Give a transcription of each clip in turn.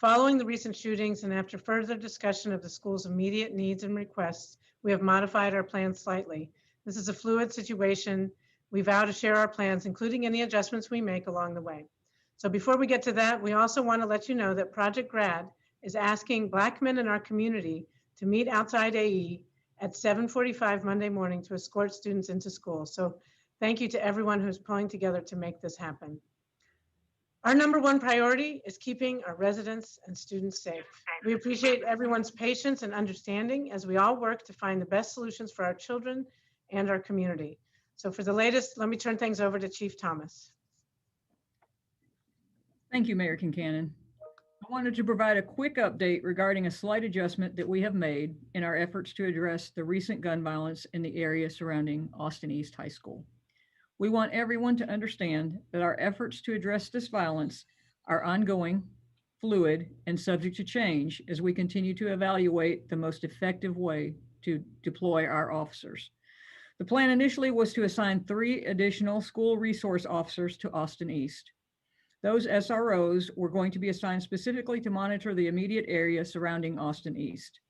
Following the recent shootings and after further discussion of the school's immediate needs and requests, we have modified our plans slightly. This is a fluid situation. We vow to share our plans, including any adjustments we make along the way. So before we get to that, we also want to let you know that Project Grad is asking Black men in our community to meet outside AE at 7:45 Monday morning to escort students into school. So thank you to everyone who's pulling together to make this happen. Our number one priority is keeping our residents and students safe. We appreciate everyone's patience and understanding as we all work to find the best solutions for our children and our community. So for the latest, let me turn things over to Chief Thomas. Thank you, Mayor Kincannon. I wanted to provide a quick update regarding a slight adjustment that we have made in our efforts to address the recent gun violence in the area surrounding Austin East High School. We want everyone to understand that our efforts to address this violence are ongoing, fluid, and subject to change as we continue to evaluate the most effective way to deploy our officers. The plan initially was to assign 3 additional school resource officers to Austin East. Those SROs were going to be assigned specifically to monitor the immediate area surrounding Austin East.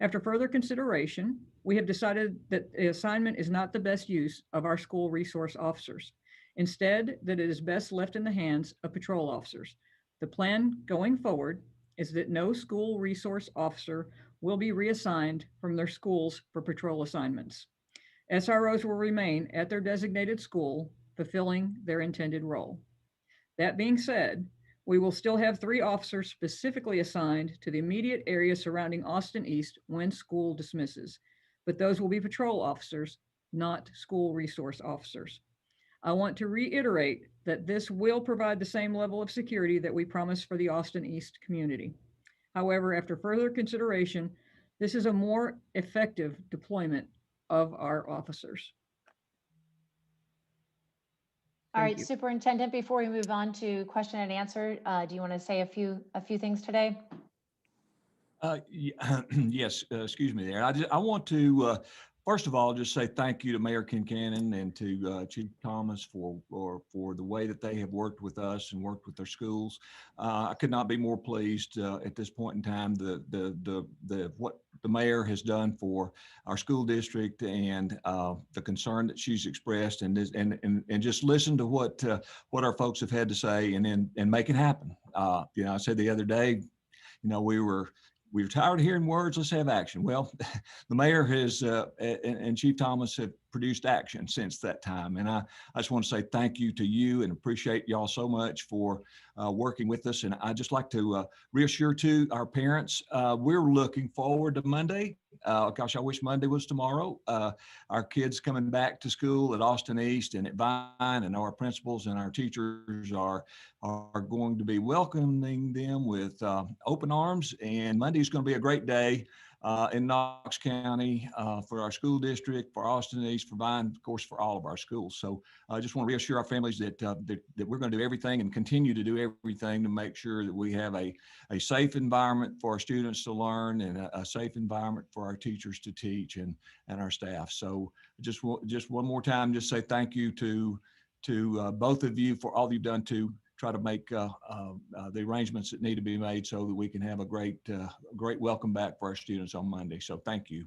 After further consideration, we have decided that the assignment is not the best use of our school resource officers. Instead, that it is best left in the hands of patrol officers. The plan going forward is that no school resource officer will be reassigned from their schools for patrol assignments. SROs will remain at their designated school, fulfilling their intended role. That being said, we will still have 3 officers specifically assigned to the immediate area surrounding Austin East when school dismisses, but those will be patrol officers, not school resource officers. I want to reiterate that this will provide the same level of security that we promised for the Austin East community. However, after further consideration, this is a more effective deployment of our officers. All right, Superintendent, before we move on to question and answer, do you want to say a few things today? Yes, excuse me there. I want to, first of all, just say thank you to Mayor Kincannon and to Chief Thomas for the way that they have worked with us and worked with their schools. I could not be more pleased at this point in time, what the mayor has done for our school district and the concern that she's expressed and just listen to what our folks have had to say and make it happen. You know, I said the other day, you know, we were tired of hearing words, let's have action. Well, the mayor has and Chief Thomas have produced action since that time. And I just want to say thank you to you and appreciate y'all so much for working with us. And I'd just like to reassure to our parents, we're looking forward to Monday. Gosh, I wish Monday was tomorrow. Our kids coming back to school at Austin East and at Vine, and our principals and our teachers are going to be welcoming them with open arms. And Monday is going to be a great day in Knox County for our school district, for Austin East, for Vine, of course, for all of our schools. So I just want to reassure our families that we're going to do everything and continue to do everything to make sure that we have a safe environment for our students to learn and a safe environment for our teachers to teach and our staff. So just one more time, just say thank you to both of you for all you've done to try to make the arrangements that need to be made so that we can have a great welcome back for our students on Monday. So thank you.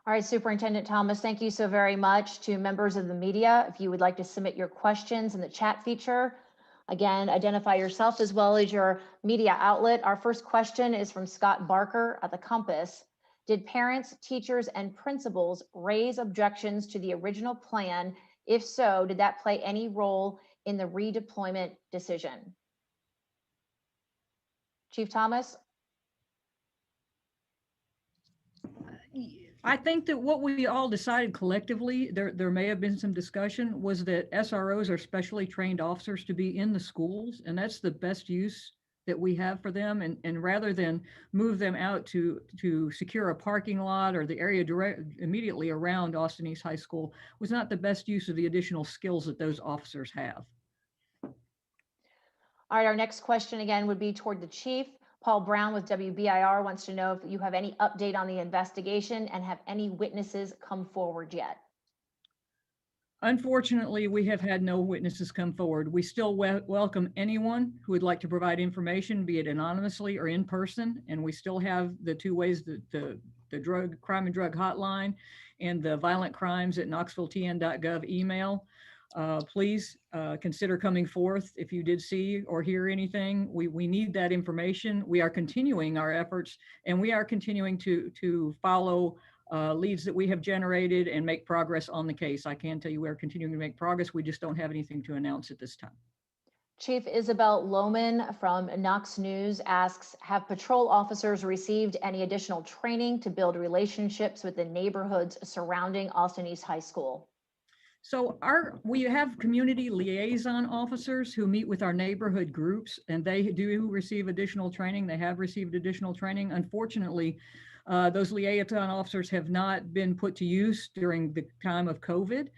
All right, Superintendent Thomas, thank you so very much. To members of the media, if you would like to submit your questions in the chat feature, again, identify yourself as well as your media outlet. Our first question is from Scott Barker at the Compass. Did parents, teachers, and principals raise objections to the original plan? If so, did that play any role in the redeployment decision? Chief Thomas? I think that what we all decided collectively, there may have been some discussion, was that SROs are specially trained officers to be in the schools, and that's the best use that we have for them. And rather than move them out to secure a parking lot or the area immediately around Austin East High School was not the best use of the additional skills that those officers have. All right, our next question again would be toward the chief. Paul Brown with WBIR wants to know if you have any update on the investigation and have any witnesses come forward yet. Unfortunately, we have had no witnesses come forward. We still welcome anyone who would like to provide information, be it anonymously or in person. And we still have the two ways, the crime and drug hotline and the violent crimes at knoxvilletn.gov email. Please consider coming forth if you did see or hear anything. We need that information. We are continuing our efforts, and we are continuing to follow leads that we have generated and make progress on the case. I can tell you we're continuing to make progress. We just don't have anything to announce at this time. Chief Isabel Lohman from Knox News asks, have patrol officers received any additional training to build relationships with the neighborhoods surrounding Austin East High School? So we have community liaison officers who meet with our neighborhood groups, and they do receive additional training. They have received additional training. Unfortunately, those liaison officers have not been put to use during the time of COVID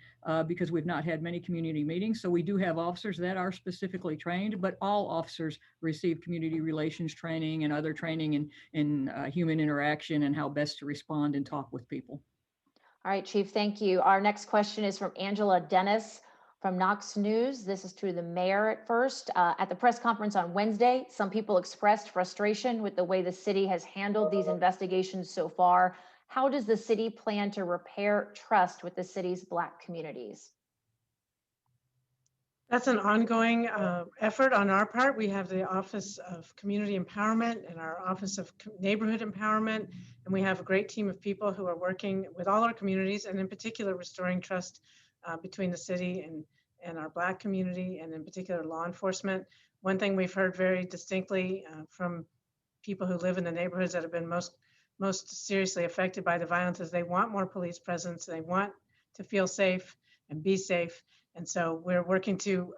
because we've not had many community meetings. So we do have officers that are specifically trained, but all officers receive community relations training and other training in human interaction and how best to respond and talk with people. All right, Chief, thank you. Our next question is from Angela Dennis from Knox News. This is to the mayor at first. At the press conference on Wednesday, some people expressed frustration with the way the city has handled these investigations so far. How does the city plan to repair trust with the city's Black communities? That's an ongoing effort on our part. We have the Office of Community Empowerment and our Office of Neighborhood Empowerment, and we have a great team of people who are working with all our communities, and in particular restoring trust between the city and our Black community, and in particular law enforcement. One thing we've heard very distinctly from people who live in the neighborhoods that have been most seriously affected by the violence is they want more police presence. They want to feel safe and be safe. And so we're working to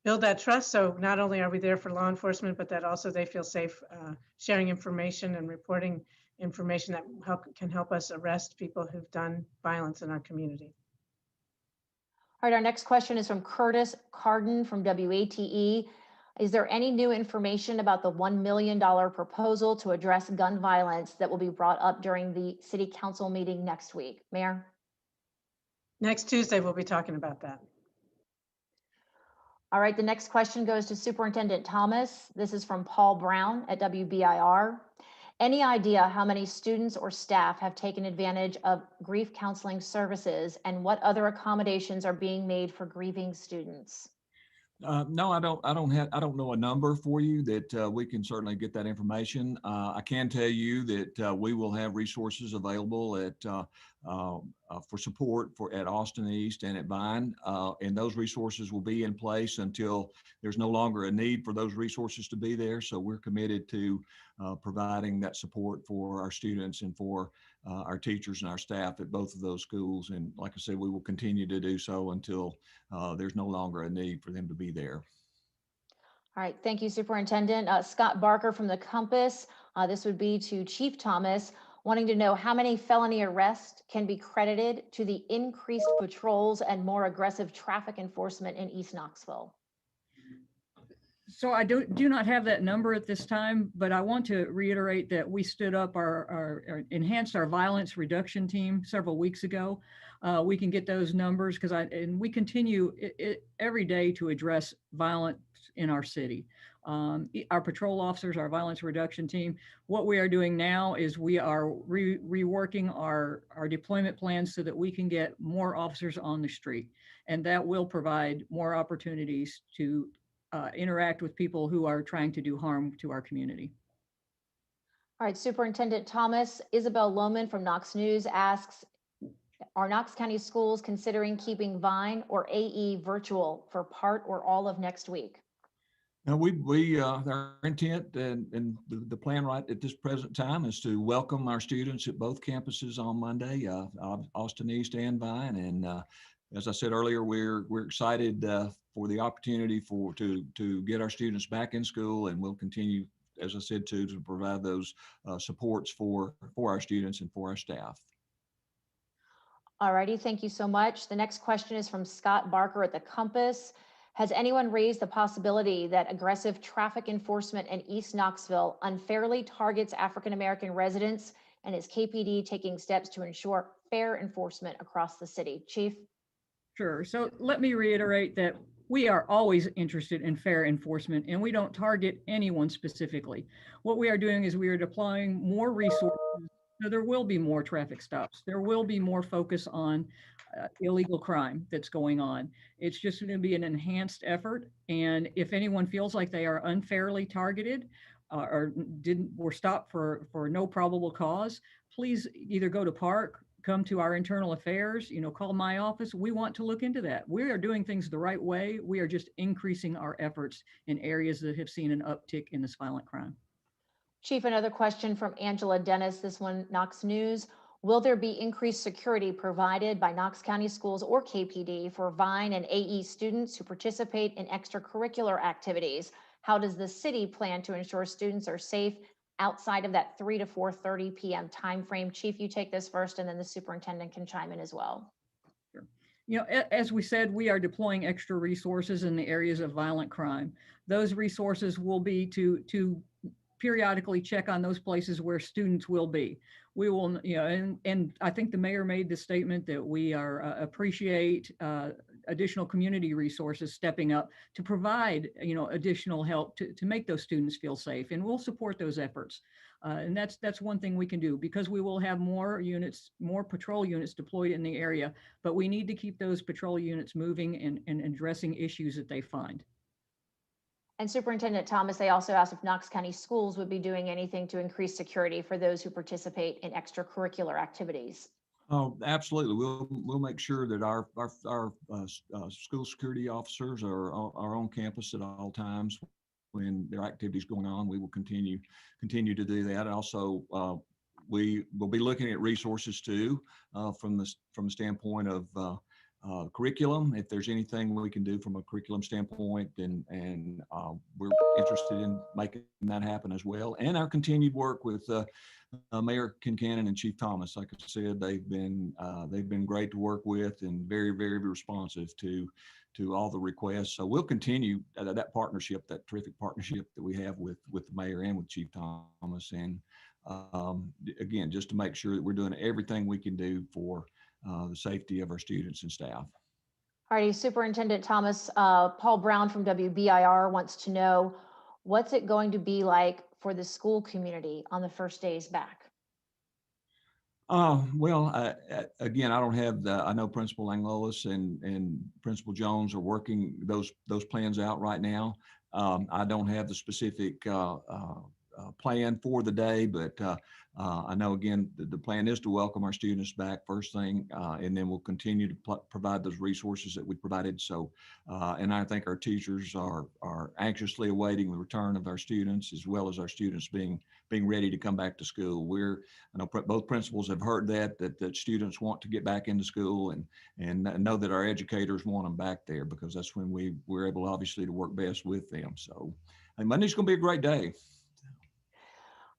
build that trust. So not only are we there for law enforcement, but that also they feel safe sharing information and reporting information that can help us arrest people who've done violence in our community. All right, our next question is from Curtis Carden from WATE. Is there any new information about the $1 million proposal to address gun violence that will be brought up during the city council meeting next week? Mayor? Next Tuesday, we'll be talking about that. All right, the next question goes to Superintendent Thomas. This is from Paul Brown at WBIR. Any idea how many students or staff have taken advantage of grief counseling services, and what other accommodations are being made for grieving students? No, I don't know a number for you that we can certainly get that information. I can tell you that we will have resources available for support at Austin East and at Vine, and those resources will be in place until there's no longer a need for those resources to be there. So we're committed to providing that support for our students and for our teachers and our staff at both of those schools. And like I said, we will continue to do so until there's no longer a need for them to be there. All right, thank you, Superintendent. Scott Barker from the Compass. This would be to Chief Thomas, wanting to know how many felony arrests can be credited to the increased patrols and more aggressive traffic enforcement in East Knoxville. So I do not have that number at this time, but I want to reiterate that we stood up enhanced our violence reduction team several weeks ago. We can get those numbers and we continue every day to address violence in our city. Our patrol officers, our violence reduction team, what we are doing now is we are reworking our deployment plans so that we can get more officers on the street, and that will provide more opportunities to interact with people who are trying to do harm to our community. All right, Superintendent Thomas, Isabel Lohman from Knox News asks, are Knox County schools considering keeping Vine or AE virtual for part or all of next week? Now, our intent and the plan right at this present time is to welcome our students at both campuses on Monday, Austin East and Vine. And as I said earlier, we're excited for the opportunity to get our students back in school, and we'll continue, as I said, to provide those supports for our students and for our staff. All righty, thank you so much. The next question is from Scott Barker at the Compass. Has anyone raised the possibility that aggressive traffic enforcement in East Knoxville unfairly targets African-American residents, and is KPD taking steps to ensure fair enforcement across the city? Chief? Sure. So let me reiterate that we are always interested in fair enforcement, and we don't target anyone specifically. What we are doing is we are deploying more resources. So there will be more traffic stops. There will be more focus on illegal crime that's going on. It's just going to be an enhanced effort. And if anyone feels like they are unfairly targeted or were stopped for no probable cause, please either go to Park, come to our internal affairs, call my office. We want to look into that. We are doing things the right way. We are just increasing our efforts in areas that have seen an uptick in this violent crime. Chief, another question from Angela Dennis, this one, Knox News. Will there be increased security provided by Knox County Schools or KPD for Vine and AE students who participate in extracurricular activities? How does the city plan to ensure students are safe outside of that 3 to 4:30 p.m. timeframe? Chief, you take this first, and then the superintendent can chime in as well. Sure. As we said, we are deploying extra resources in the areas of violent crime. Those resources will be to periodically check on those places where students will be. We will, and I think the mayor made the statement that we appreciate additional community resources stepping up to provide, additional help to make those students feel safe, and we'll support those efforts. And that's one thing we can do, because we will have more patrol units deployed in the area, but we need to keep those patrol units moving and addressing issues that they find. And Superintendent Thomas, they also asked if Knox County Schools would be doing anything to increase security for those who participate in extracurricular activities. Oh, absolutely. We'll make sure that our school security officers are on campus at all times when there are activities going on. We will continue to do that. Also, we will be looking at resources too, from the standpoint of curriculum. If there's anything we can do from a curriculum standpoint, and we're interested in making that happen as well. And our continued work with Mayor Kincannon and Chief Thomas. Like I said, they've been great to work with and very, very responsive to all the requests. So we'll continue that partnership, that terrific partnership that we have with the mayor and with Chief Thomas. And again, just to make sure that we're doing everything we can do for the safety of our students and staff. All righty, Superintendent Thomas, Paul Brown from WBIR wants to know, what's it going to be like for the school community on the first days back? Well, again, I don't have I know Principal Langlois and Principal Jones are working those plans out right now. I don't have the specific plan for the day, but I know, again, the plan is to welcome our students back first thing, and then we'll continue to provide those resources that we provided. So, and I think our teachers are anxiously awaiting the return of our students, as well as our students being ready to come back to school. I know both principals have heard that students want to get back into school, and know that our educators want them back there, because that's when we're able, obviously, to work best with them. So, and Monday's going to be a great day.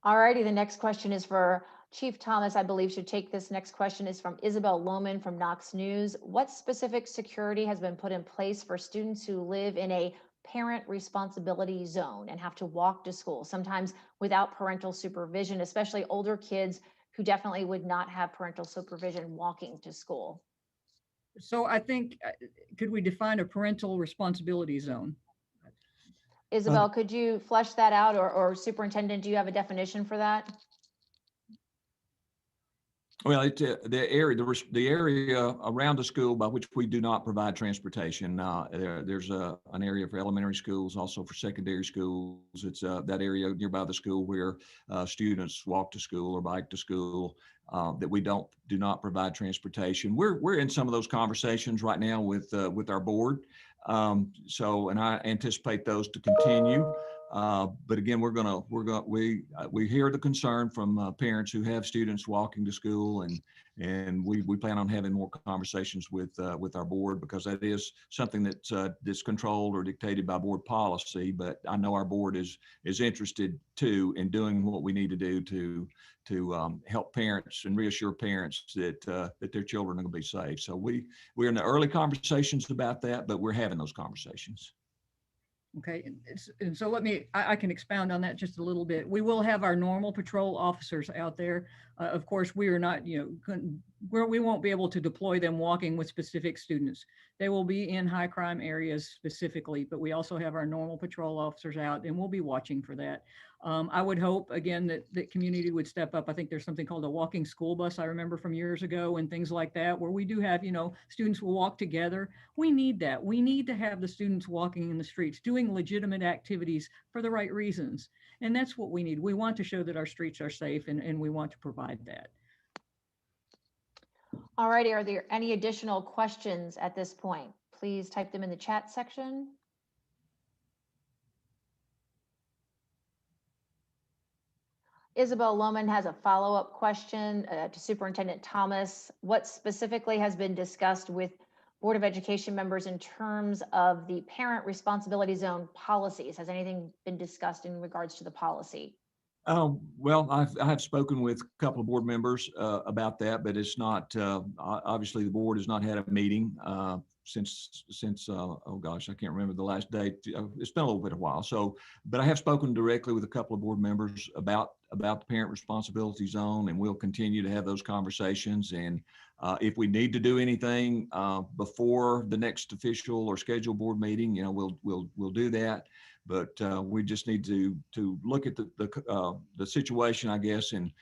All righty, the next question is for Chief Thomas. I believe should take this. Next question is from Isabel Lohman from Knox News. What specific security has been put in place for students who live in a parent responsibility zone and have to walk to school, sometimes without parental supervision, especially older kids who definitely would not have parental supervision walking to school? So I think, could we define a parental responsibility zone? Isabel, could you flesh that out, or Superintendent, do you have a definition for that? Well, it's the area around the school by which we do not provide transportation. There's an area for elementary schools, also for secondary schools. It's that area nearby the school where students walk to school or bike to school, that we do not provide transportation. We're in some of those conversations right now with our board. And I anticipate those to continue. But again, we hear the concern from parents who have students walking to school, and we plan on having more conversations with our board, because that is something that's controlled or dictated by board policy. But I know our board is interested too in doing what we need to do to help parents and reassure parents that their children are going to be safe. So we're in the early conversations about that, but we're having those conversations. Okay, and so I can expound on that just a little bit. We will have our normal patrol officers out there. Of course, we are not, where we won't be able to deploy them walking with specific students. They will be in high crime areas specifically, but we also have our normal patrol officers out and we'll be watching for that. I would hope again that community would step up. I think there's something called a walking school bus. I remember from years ago and things like that, where we do have, students will walk together. We need that. We need to have the students walking in the streets, doing legitimate activities for the right reasons. And that's what we need. We want to show that our streets are safe and we want to provide that. All righty, are there any additional questions at this point? Please type them in the chat section. Isabel Lohman has a follow-up question to Superintendent Thomas. What specifically has been discussed with Board of Education members in terms of the parent responsibility zone policies? Has anything been discussed in regards to the policy? Well, I have spoken with a couple of board members about that, but it's not, obviously the board has not had a meeting since oh gosh, I can't remember the last date. It's been a little bit of a while. So, but I have spoken directly with a couple of board members about the parent responsibility zone, and we'll continue to have those conversations. And if we need to do anything before the next official or scheduled board meeting, we'll do that. But we just need to look at the situation, I guess, and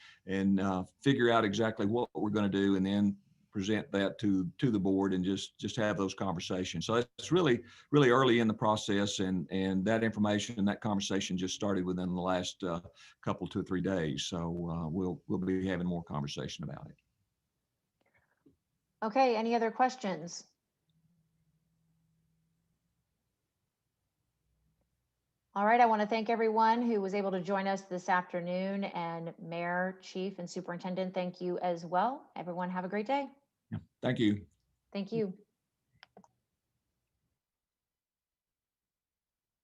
figure out exactly what we're going to do, and then present that to the board and just have those conversations. So it's really early in the process, and that information and that conversation just started within the last couple, 2 or 3 days. So we'll be having more conversation about it. Okay, any other questions? All right, I want to thank everyone who was able to join us this afternoon, and Mayor, Chief, and Superintendent, thank you as well. Everyone have a great day. Yeah, thank you. Thank you.